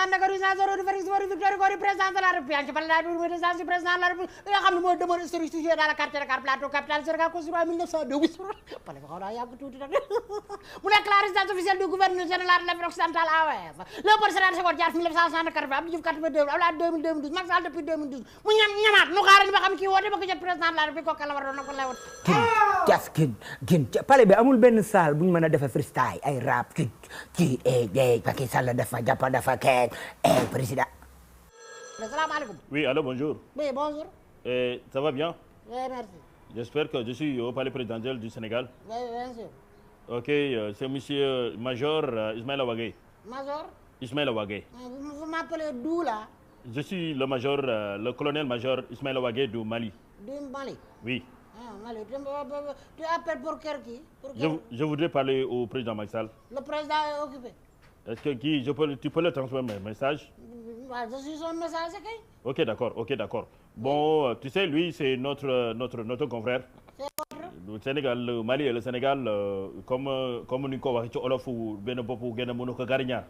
Sandaga résidence du président de la République ci palais de la résidence du président de la République nga xam ne mooy demeure historique située dans le quartier Dakar Plateau capitale Sénégal construit en 1902 palais ba xaw naa yàgg tuuti nag mu nekk la résidence officielle du gouverneur général de l'Afrique occidentale AOF Léopold Sédar Senghor Diatta 1964 Abdou Diouf 82 Abdoulaye 2012 Macky Sall depuis 2012 mu ñamaat nu xaarani ba xam kii woote ba ko jot président de la République kooku la war doon ko lay woon gin palais bi amul benn salle bu ñu mën a defee freestyle ay rap kii Macky Sall dafa kee président. Salaamaaleykum. Oui, allô, bonjour. Oui, bonjour. Ça va bien? Oui, merci. J'espère que je suis au palais présidentiel du Sénégal. Oui, bien sûr. Ok, c'est monsieur Major Ismaïla Wagué. Major? Ismaïla Wagué. Vous m'appelez d'où là? Je suis le major, le colonel-major Ismaïla Wagué du Mali. Du Mali? Oui. Ah, Mali. Tu appelles pour qui? Je voudrais parler au président Macky Sall. Le président est occupé. Est-ce que tu peux le transmettre mes messages? Je suis son messager kay. Ok, d'accord. Bon, tu sais, lui, c'est notre confrère. Le Sénégal, le Mali et le Sénégal, comme ni ko waxee ci olof benn bopp gën a mënu ko gariñaar.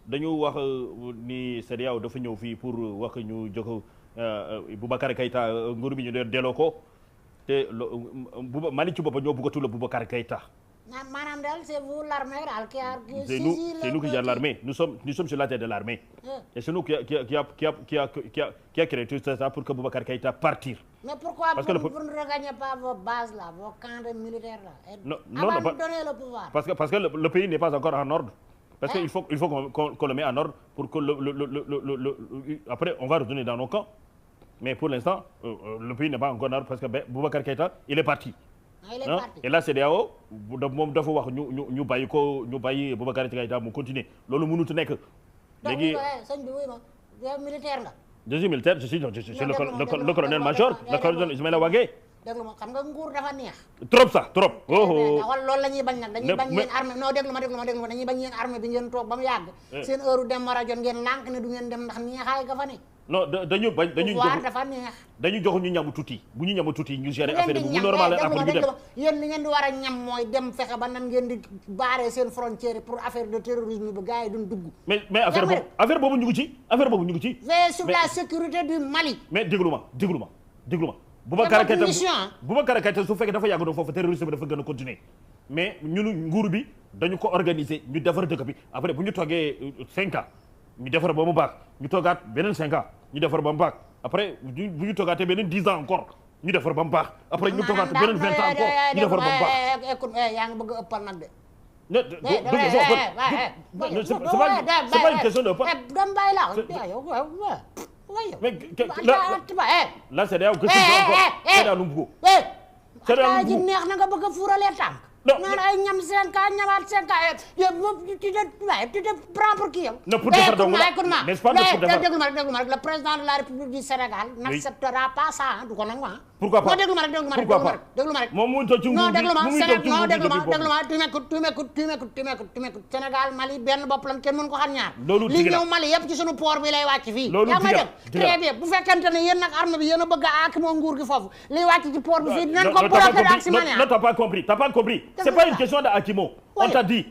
Dañu wax ni CEDEAO dafa ñëw fii pour wax ñu jox Boubacar Keïta nguur bi ñu delloo ko te Mali ci boppam ñoo bëggatul Boubacar Keïta. Madame Del, c'est vous l'armée qui a c'est nous qui gérons l'armée. Nous sommes sur la tête de l'armée. Et c'est nous qui a créé tout ça pour que Boubacar Keïta partir. Mais pourquoi vous ne regagnez pas vos bases là, vos camps de militaires là? Non, avant de donner le pouvoir. Parce que le pays n'est pas encore en ordre. Parce qu'il faut qu'on le mette en ordre pour que après on va retourner dans nos camps. Mais pour l'instant, le pays n'est pas encore en ordre parce que Boubacar Keïta, il est parti. Il est parti. Et là CEDEAO moom dafa wax ñu bàyyi Boubacar Keïta mu continuer loolu mënut a nekk. léegi sëñ bi wuy ma yow militaire nga. je suis militaire je suis le colonel-major le colonel Ismaïla Wagué. déglu ma xam nga nguur dafa neex. trop sax trop. loolu la ñuy bañ nag dañuy bañ yéen armée non déglu ma dañuy bañ yéen armée bi ngeen toog ba mu yàgg. seen heure dem war a jot ngeen lànk ne du ngeen dem ndax neexaay ga fa ne. non dañu dafa neex. dañu jox ñu ñamu tuuti bu ñu ñamu tuuti ñu gérer affaire bu normal après ñu dem yéen li ngeen di war a ñam mooy dem fexe ba nan ngeen di barrer seen frontière pour affaire de terrorisme bi gars yi duñ dugg. mais affaire boobu ñu ngi ci veille sur la sécurité du Mali. mais déglu ma Boubacar Keïta su fekkee dafa yàgg doon foofu terrorisme bi dafa gën a continuer mais ñun nguur bi dañu ko organiser ñu defar dëkk bi après bu ñu toogee 5 ans ñu defar ba mu baax ñu toogaat beneen 5 ans ñu defar ba mu baax après bu ñu toogaatee beneen 10 ans encore ñu defar ba mu baax après ñu toogaat beneen 20 ans encore ñu defar ba mu baax. écoute yaa ngi bëgg a ëppal nag de. c'est pas une question de ëppal. dam bàyyi la mais la CEDEAO CEDEAO lu mu bëgg. CEDEAO ji neex na nga bëgg a fuuralee tànk. naan ay ñam 5 ans ñamaat 5 ans yow tu te prends pour qui yow. non pour defar dong la n'est-ce pas déglu ma rek le président de la République du Sénégal n'acceptera pas ça du ko nangu ah. pourquoi pas déglu ma rek moom mu ngi toog ci nguur bi non déglu ma tu m'écoutes Sénégal Mali benn bopp lan kenn mën ko xam ñaar. li ñëw Mali yëpp ci sunu port bi lay wàcc fii. yaa ma dégg très bien bu fekkente ne yéen nag armée bi yéen a bëgg a moo nguur gi foofu liy wàcc ci port bi fii dinañ ko bloqué ak si mania. non t'as pas compris c'est pas une question d'Akimo. On t'a dit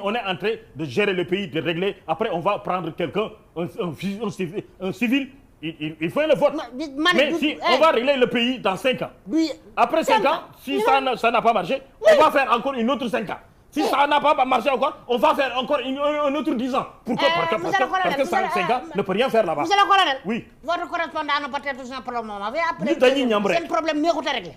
on est en train de gérer le pays, de régler. Après, on va prendre quelqu'un, un civil. Il faut le vote. Mais si on va régler le pays dans 5 ans. Après 5 ans, si ça n'a pas marché, on va faire encore une autre 5 ans. Si ça n'a pas marché encore, on va faire encore un autre 10 ans. Pourquoi? Parce que 5 ans ne peut rien faire là-bas. Monsieur le colonel. Oui. Votre correspondant n'a peut-être pas pour le moment. Ni dañuy ñam rek. Seen problème neexut a régler.